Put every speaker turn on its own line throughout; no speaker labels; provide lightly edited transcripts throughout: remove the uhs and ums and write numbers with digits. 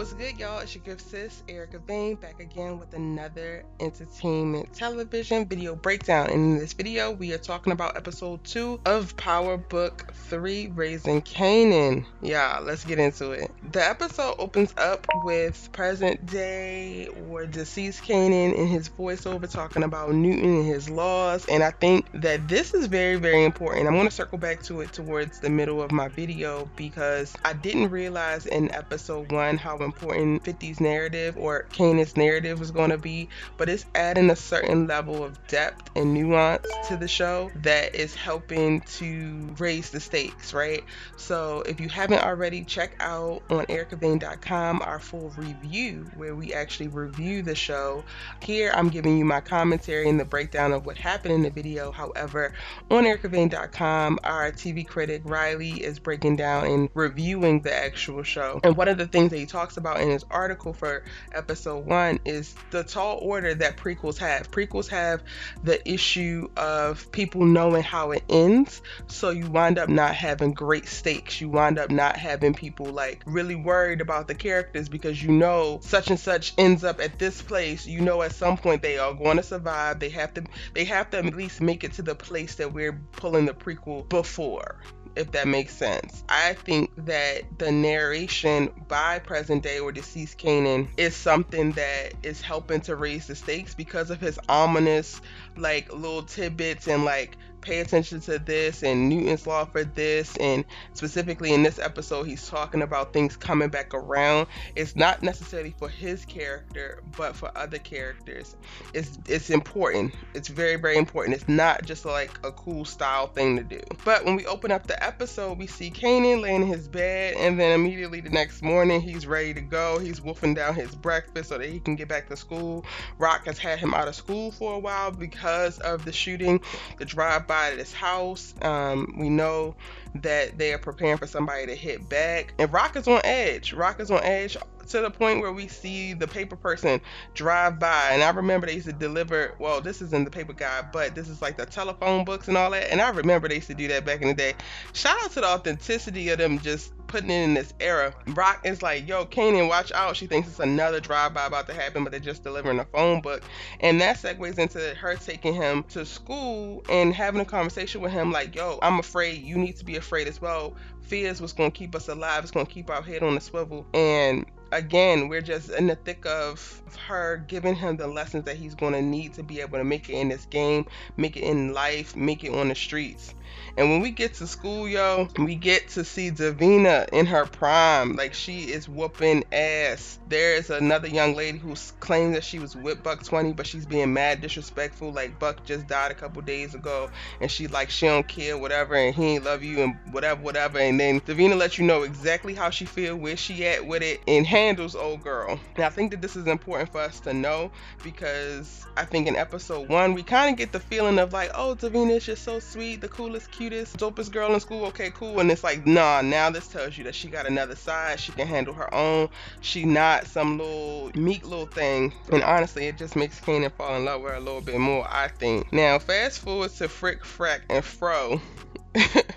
What's good, y'all? It's your good sis, Erica Vane, back again with another entertainment television video breakdown. And in this video, we are talking about episode 2 of Powerbook 3, Raising Kanan. Yeah, let's get into it. The episode opens up with present day or deceased Kanan in his voiceover talking about Newton and his laws. And I think that this is very, very important. I'm going to circle back to it towards the middle of my video because I didn't realize in episode 1 how important 50's narrative or Kanan's narrative was going to be, but it's adding a certain level of depth and nuance to the show that is helping to raise the stakes, right? So if you haven't already, check out on ericavane.com our full review where we actually review the show. Here I'm giving you my commentary and the breakdown of what happened in the video. However, on ericavane.com, our TV critic Riley is breaking down and reviewing the actual show. And one of the things that he talks about in his article for episode 1 is the tall order that prequels have. Prequels have the issue of people knowing how it ends, so you wind up not having great stakes. You wind up not having people like really worried about the characters because you know such and such ends up at this place. You know at some point they are going to survive. They have to at least make it to the place that we're pulling the prequel before, if that makes sense. I think that the narration by present day or deceased Kanan is something that is helping to raise the stakes because of his ominous like little tidbits and like pay attention to this and Newton's law for this, and specifically in this episode he's talking about things coming back around. It's not necessarily for his character but for other characters. It's important. It's very, very important. It's not just like a cool style thing to do. But when we open up the episode, we see Kanan laying in his bed, and then immediately the next morning he's ready to go. He's wolfing down his breakfast so that he can get back to school. Rock has had him out of school for a while because of the shooting, the drive-by at his house. We know that they are preparing for somebody to hit back, and Rock is on edge. Rock is on edge to the point where we see the paper person drive by, and I remember they used to deliver, well, this isn't the paper guy, but this is like the telephone books and all that, and I remember they used to do that back in the day. Shout out to the authenticity of them just putting it in this era. Rock is like, yo, Kanan, watch out. She thinks it's another drive-by about to happen, but they're just delivering a phone book. And that segues into her taking him to school and having a conversation with him like, yo, I'm afraid. You need to be afraid as well. Fear is what's going to keep us alive. It's going to keep our head on the swivel. And again, we're just in the thick of her giving him the lessons that he's going to need to be able to make it in this game, make it in life, make it on the streets. And when we get to school, yo, we get to see Davina in her prime. Like, she is whooping ass. There is another young lady who claims that she was with Buck 20, but she's being mad disrespectful. Like, Buck just died a couple days ago, and she like, she don't care, whatever, and he ain't love you, and whatever. And then Davina lets you know exactly how she feel, where she at with it, and handles old girl. And I think that this is important for us to know because I think in episode 1, we kind of get the feeling of like, oh, Davina is just so sweet, the coolest, cutest, dopest girl in school. Okay, cool. And it's like, nah, now this tells you that she got another side. She can handle her own. She not some little meek little thing. And honestly, it just makes Kanan fall in love with her a little bit more, I think. Now, fast forward to Frick, Frack, and Fro.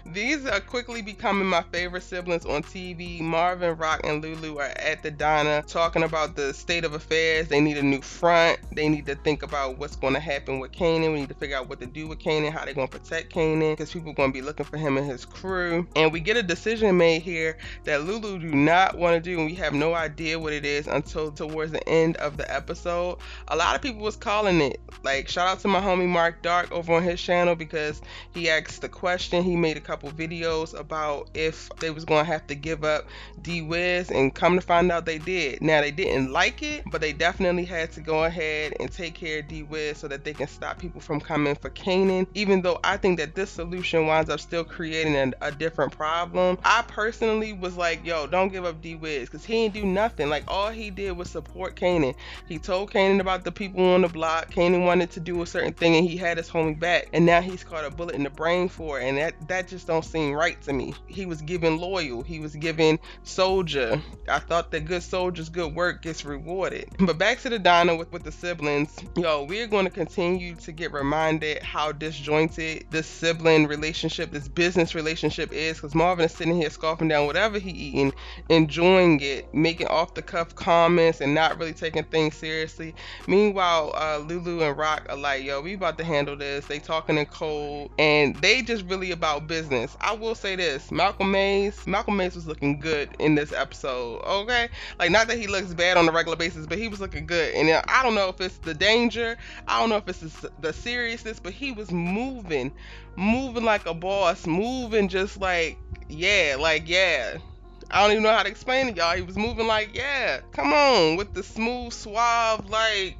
These are quickly becoming my favorite siblings on TV. Marvin, Rock, and Lulu are at the diner talking about the state of affairs. They need a new front. They need to think about what's going to happen with Kanan. We need to figure out what to do with Kanan, how they're going to protect Kanan, because people are going to be looking for him and his crew. And we get a decision made here that Lulu do not want to do, and we have no idea what it is until towards the end of the episode. A lot of people was calling it. Like, shout out to my homie Mark Dark over on his channel because he asked the question. He made a couple videos about if they was going to have to give up D-Wiz, and come to find out they did. Now, they didn't like it, but they definitely had to go ahead and take care of D-Wiz so that they can stop people from coming for Kanan, even though I think that this solution winds up still creating a different problem. I personally was like, yo, don't give up D-Wiz because he ain't do nothing. Like, all he did was support Kanan. He told Kanan about the people on the block. Kanan wanted to do a certain thing and he had his homie back, and now he's caught a bullet in the brain for it, and that just just don't seem right to me. He was given loyal. He was given soldier. I thought that good soldiers, good work gets rewarded. But back to the diner with the siblings. Yo, we're going to continue to get reminded how disjointed this sibling relationship, this business relationship is, because Marvin is sitting here scoffing down whatever he eating, enjoying it, making off the cuff comments and not really taking things seriously. Meanwhile, Lulu and Rock are like, yo, we about to handle this. They talking in code and they just really about business. I will say this, Malcolm Mays was looking good in this episode, okay? Like, not that he looks bad on a regular basis, but he was looking good. And I don't know if it's the danger, I don't know if it's the seriousness, but he was moving like a boss, moving just like, yeah. I don't even know how to explain it, y'all. He was moving like, yeah, come on, with the smooth, suave, like,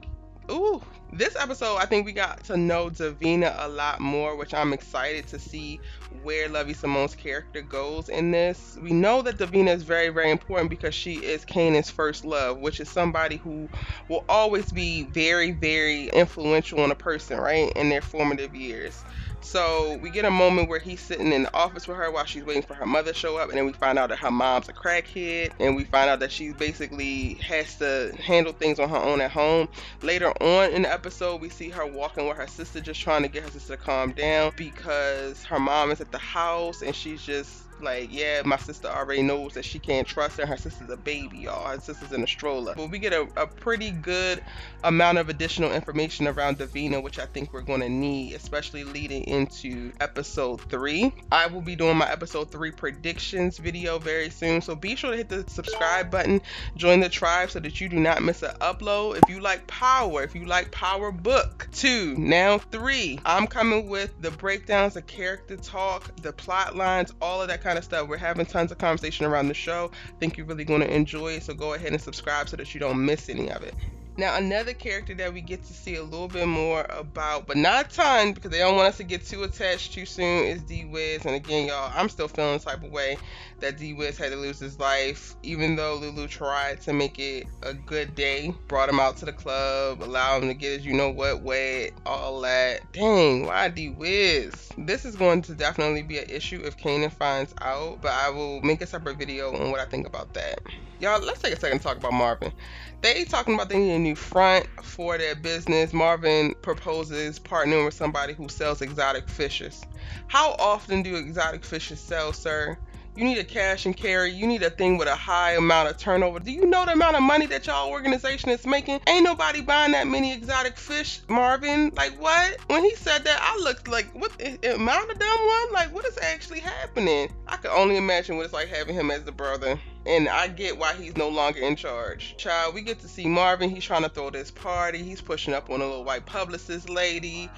ooh. This episode, I think we got to know Davina a lot more, which I'm excited to see where Lovey Simone's character goes in this. We know that Davina is very, very important because she is Kanan's first love, which is somebody who will always be very, very influential on a person, right, in their formative years. So we get a moment where he's sitting in the office with her while she's waiting for her mother to show up, and then we find out that her mom's a crackhead, and we find out that she basically has to handle things on her own at home. Later on in the episode, we see her walking with her sister, just trying to get her sister to calm down because her mom is at the house and she's just like, yeah, my sister already knows that she can't trust her. Her sister's a baby, y'all. Her sister's in a stroller. But we get a pretty good amount of additional information around Davina, which I think we're going to need, especially leading into episode 3. I will be doing my episode 3 predictions video very soon, so be sure to hit the subscribe button, join the tribe so that you do not miss an upload. If you like Power, if you like Powerbook 2, now 3, I'm coming with the breakdowns, the character talk, the plot lines, all of that kind of stuff. We're having tons of conversation around the show. I think you're really going to enjoy it, so go ahead and subscribe so that you don't miss any of it. Now, another character that we get to see a little bit more about, but not a ton because they don't want us to get too attached too soon, is D-Wiz. And again, y'all, I'm still feeling the type of way that D-Wiz had to lose his life, even though Lulu tried to make it a good day, brought him out to the club, allowed him to get his you-know-what wet, all that. Dang, why D-Wiz? This is going to definitely be an issue if Kanan finds out, but I will make a separate video on what I think about that. Y'all, let's take a second to talk about Marvin. They talking about they need a new front for their business. Marvin proposes partnering with somebody who sells exotic fishes. How often do exotic fishes sell, sir? You need a cash and carry. You need a thing with a high amount of turnover. Do you know the amount of money that y'all organization is making? Ain't nobody buying that many exotic fish, Marvin. Like, what? When he said that, I looked like, what? Am I the dumb one? Like, what is actually happening? I can only imagine what it's like having him as the brother. And I get why he's no longer in charge. Child, we get to see Marvin. He's trying to throw this party. He's pushing up on a little white publicist lady.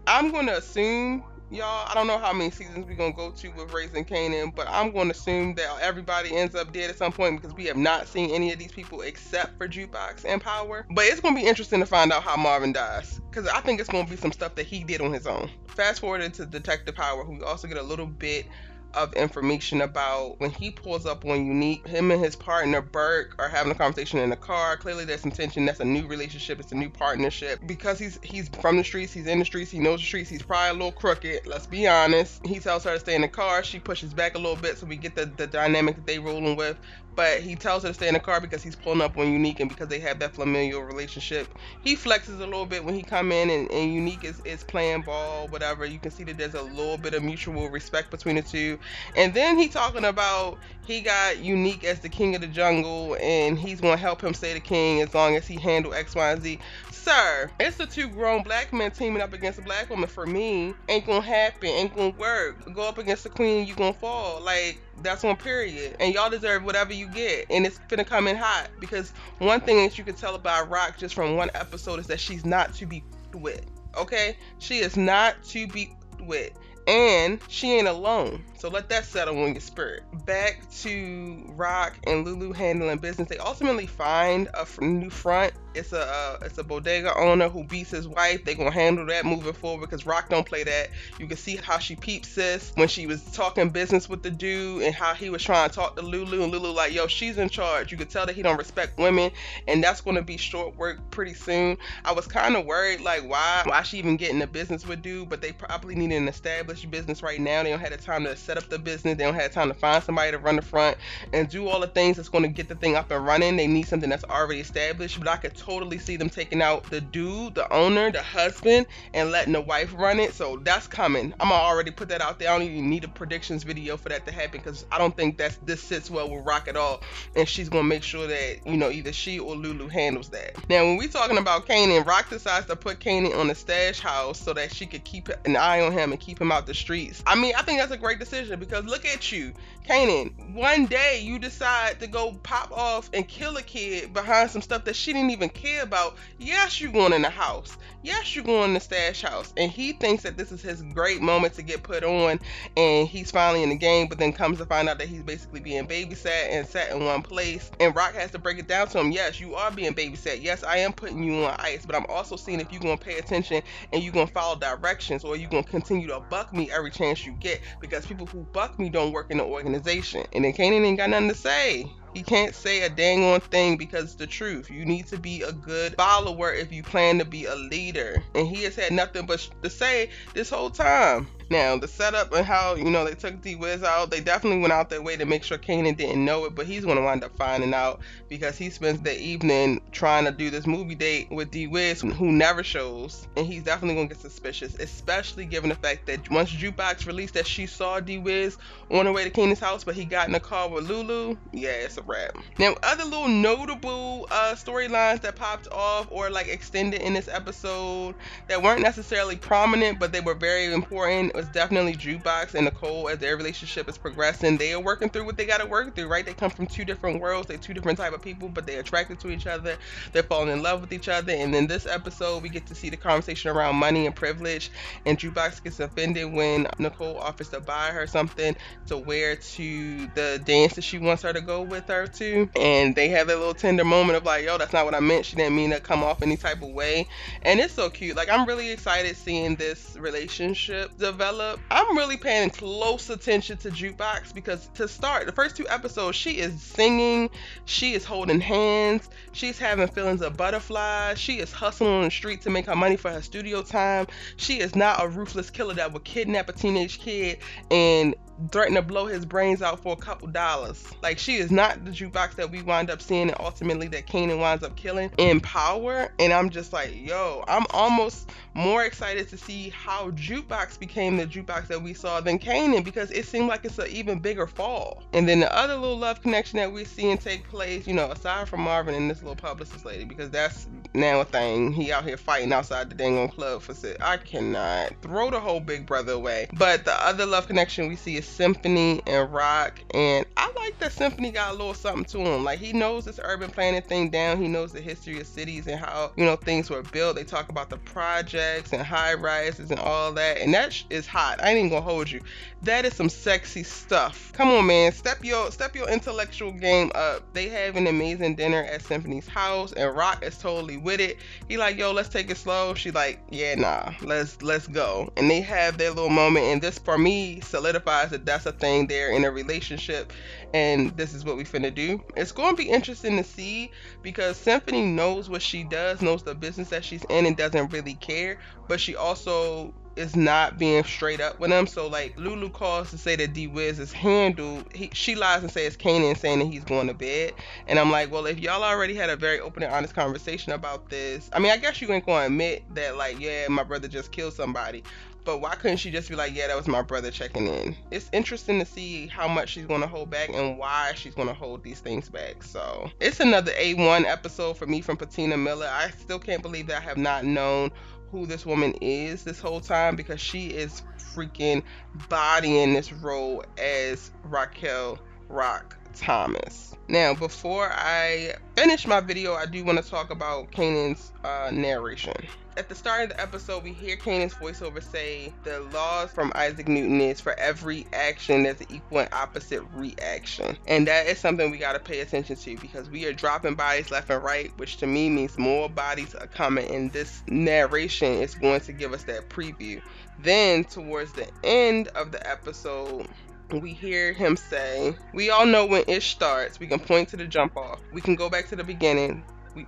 I'm going to assume, y'all, I don't know how many seasons we're going to go to with Raising Kanan, but I'm going to assume that everybody ends up dead at some point because we have not seen any of these people except for Jukebox and Power. But it's going to be interesting to find out how Marvin dies because I think it's going to be some stuff that he did on his own. Fast forward into Detective Power, who we also get a little bit of information about when he pulls up on Unique. Him and his partner Burke are having a conversation in the car. Clearly there's some tension. That's a new relationship. It's a new partnership because he's from the streets, he's in the streets, he knows the streets, he's probably a little crooked, let's be honest. He tells her to stay in the car. She pushes back a little bit, so we get the dynamic that they rolling with. But he tells her to stay in the car because he's pulling up on Unique, and because they have that familial relationship. He flexes a little bit when he come in, and Unique is playing ball, whatever. You can see that there's a little bit of mutual respect between the two. And then he talking about he got Unique as the king of the jungle, and he's going to help him stay the king as long as he handle X, Y, and Z. Sir, it's the two grown black men teaming up against a black woman. For me, ain't gonna happen, ain't gonna work. Go up against the queen, you gonna fall. Like, that's on period. And y'all deserve whatever you get, and it's finna come in hot. Because one thing that you can tell about Rock just from one episode is that she's not to be with. Okay, she is not to be with, and she ain't alone. So let that settle on your spirit. Back to Rock and Lulu handling business. They ultimately find a new front. It's a bodega owner who beats his wife. They gonna handle that moving forward because Rock don't play that. You can see how she peeps sis when she was talking business with the dude and how he was trying to talk to Lulu, and Lulu like, yo, she's in charge. You could tell that he don't respect women, and that's gonna be short work pretty soon. I was kind of worried, like, why she even get in the business with dude, but they probably needed an established established business right now. They don't have the time to set up the business. They don't have time to find somebody to run the front and do all the things that's going to get the thing up and running. They need something that's already established. But I could totally see them taking out the dude, the owner, the husband, and letting the wife run it. So that's coming. I'm gonna already put that out there. I don't even need a predictions video for that to happen, because I don't think this sits well with Rock at all. And she's gonna make sure that, either she or Lulu handles that. Now, when we talking about Kanan, Rock decides to put Kanan on the stash house so that she could keep an eye on him and keep him out the streets. I mean, I think that's a great decision, because look at you, Kanan. One day you decide to go pop off and kill a kid behind some stuff that she didn't even care about. Yes, you're going in the house. Yes, you're going in the stash house. And he thinks that this is his great moment to get put on, and he's finally in the game, but then comes to find out that he's basically being babysat and sat in one place. And Rock has to break it down to him. Yes, you are being babysat. Yes, I am putting you on ice, but I'm also seeing if you're going to pay attention and you're going to follow directions, or you're going to continue to buck me every chance you get, because people who buck me don't work in the organization. And then Kanan ain't got nothing to say. He can't say a dang on thing, because it's the truth. You need to be a good follower if you plan to be a leader. And he has had nothing but to say this whole time. Now, the setup and how, they took D-Wiz out, they definitely went out their way to make sure Kanan didn't know it, but he's going to wind up finding out, because he spends the evening trying to do this movie date with D-Wiz, who never shows, and he's definitely going to get suspicious, especially given the fact that once Jukebox released that she saw D-Wiz on her way to Kanan's house, but he got in a car with Lulu. Yeah, it's a wrap. Now, other little notable storylines that popped off or extended in this episode that weren't necessarily prominent, but they were very important, was definitely Jukebox and Nicole. As their relationship is progressing, they are working through what they got to work through, right? They come from two different worlds. They're two different type of people, but they're attracted to each other. They're falling in love with each other. And then this episode, we get to see the conversation around money and privilege, and Jukebox gets offended when Nicole offers to buy her something to wear to the dance that she wants her to go with her to. And they have that little tender moment of yo, that's not what I meant. She didn't mean to come off any type of way. And it's so cute. I'm really excited seeing this relationship develop. I'm really paying close attention to Jukebox, because to start, the first two episodes, she is singing, she is holding hands, she's having feelings of butterflies, she is hustling on the street to make her money for her studio time. She is not a ruthless killer that would kidnap a teenage kid and threaten to blow his brains out for a couple dollars. She is not the Jukebox that we wind up seeing, and ultimately that Kanan winds up killing in Power. And I'm just yo, I'm almost more excited to see how Jukebox became the Jukebox that we saw than Kanan, because it seemed like it's an even bigger fall. And then the other little love connection that we're seeing take place, aside from Marvin and this little publicist lady, because that's now a thing. He out here fighting outside the dang on club for shit. I cannot throw the whole big brother away. But the other love connection we see is Symphony and Rock, and I like that Symphony got a little something to him. He knows this urban planning thing down. He knows the history of cities and how things were built. They talk about the projects and high rises and all that, and that is hot. I ain't even gonna hold you. That is some sexy stuff. Come on, man, step your intellectual game up. They have an amazing dinner at Symphony's house, and Rock is totally with it. He yo, let's take it slow. She yeah, nah, let's go. And they have their little moment, and this for me solidifies that that's a thing there in a relationship, and this is what we finna do. It's going to be interesting to see, because Symphony knows what she does, knows the business that she's in, and doesn't really care, but she also is not being straight up with him. So Lulu calls to say that D-Wiz is handled. She lies and says Kanan saying that he's going to bed. And I'm well, if y'all already had a very open and honest conversation about this, I mean, I guess you ain't going to admit that yeah, my brother just killed somebody. But why couldn't she just be yeah, that was my brother checking in? It's interesting to see how much she's going to hold back and why she's going to hold these things back. So it's another A1 episode for me from Patina Miller. I still can't believe that I have not known who this woman is this whole time, because she is freaking bodying this role as Raquel Rock Thomas. Now, before I finish my video, I do want to talk about Kanan's narration. At the start of the episode, we hear Kanan's voiceover say the laws from Isaac Newton is for every action there's an equal and opposite reaction. And that is something we got to pay attention to, because we are dropping bodies left and right, which to me means more bodies are coming, and this narration is going to give us that preview. Then towards the end of the episode, we hear him say, we all know when ish starts. We can point to the jump off. We can go back to the beginning,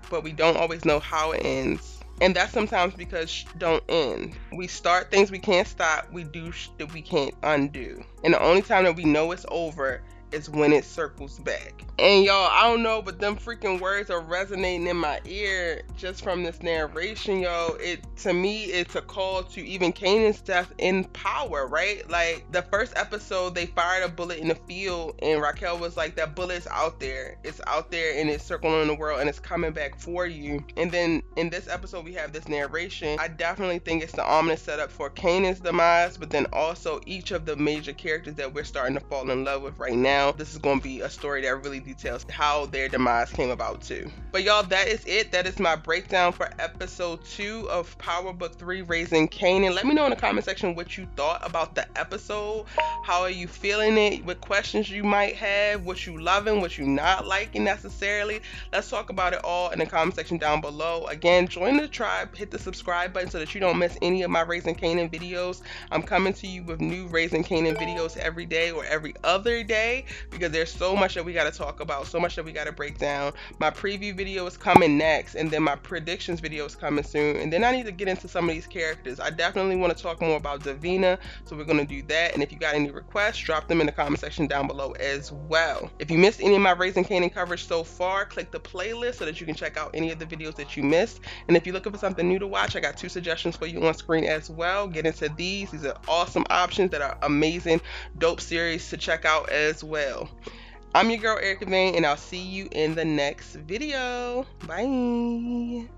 but we don't always know how it ends. And that's sometimes because don't end. We start things we can't stop. We do that we can't undo. And the only time that we know it's over is when it circles back. And y'all, I don't know, but them freaking words are resonating in my ear just from this narration, y'all. It, to me, it's a call to even Kanan's death in power, right? Like the first episode, they fired a bullet in the field, and Raquel was like, "That bullet's out there. It's out there, and it's circling the world, and it's coming back for you." And then in this episode, we have this narration. I definitely think it's the ominous setup for Kanan's demise, but then also each of the major characters that we're starting to fall in love with right now. This is going to be a story that really details how their demise came about too. But y'all, that is it. That is my breakdown for episode 2 of Powerbook 3, Raising Kanan. Let me know in the comment section what you thought about the episode. How are you feeling it? What questions you might have? What you loving? What you not liking necessarily? Let's talk about it all in the comment section down below. Again, join the tribe. Hit the subscribe button so that you don't miss any of my Raising Kanan videos. I'm coming to you with new Raising Kanan videos every day or every other day, because there's so much that we got to talk about, so much that we got to break down. My preview video is coming next, and then my predictions video is coming soon, and then I need to get into some of these characters. I definitely want to talk more about Davina, so we're going to do that. And if you got any requests, drop them in the comment section down below as well. If you missed any of my Raising Kanan coverage so far, click the playlist so that you can check out any of the videos that you missed. And if you're looking for something new to watch, I got 2 suggestions for you on screen as well. Get into these. These are awesome options that are amazing, dope series to check out as well. I'm your girl, Erica Vane, and I'll see you in the next video. Bye.